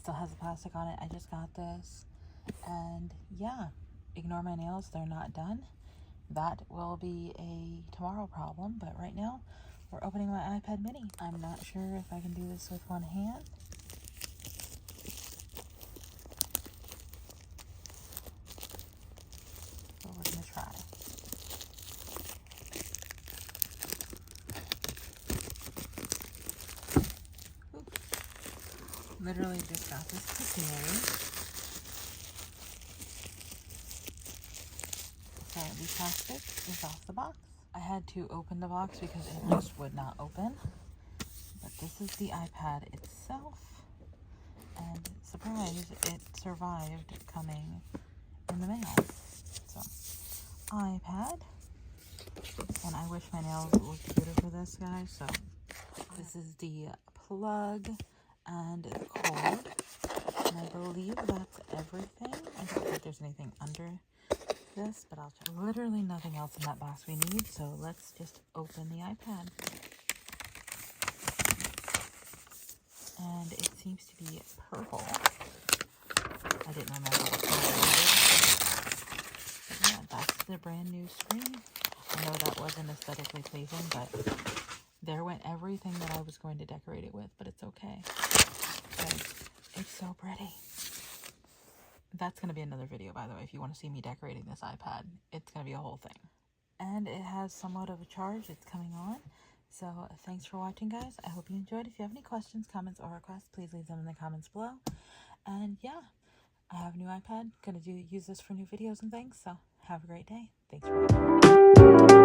Still has the plastic on it. I just got this. And yeah, ignore my nails. They're not done. That will be a tomorrow problem. But right now, we're opening my iPad mini. I'm not sure if I can do this with one hand. But we're going to try. Literally just got this today. So the plastic is off the box. I had to open the box because it just would not open. But this is the iPad itself. And surprise, it survived coming in the mail. So, iPad. And I wish my nails looked cuter for this, guys. So, this is the plug and the cord. And I believe that's everything. I don't think there's anything under this, but I'll check. Literally nothing else in that box we need, so let's just open the iPad. And it seems to be purple. I didn't remember what color it was. But yeah, that's the brand new screen. I know that wasn't aesthetically pleasing, but there went everything that I was going to decorate it with, but it's okay. Because it's so pretty. That's going to be another video, by the way, if you want to see me decorating this iPad. It's going to be a whole thing. And it has somewhat of a charge. It's coming on. So thanks for watching, guys. I hope you enjoyed. If you have any questions, comments, or requests, please leave them in the comments below. And yeah, I have a new iPad. Going to use this for new videos and things. So have a great day. Thanks for watching.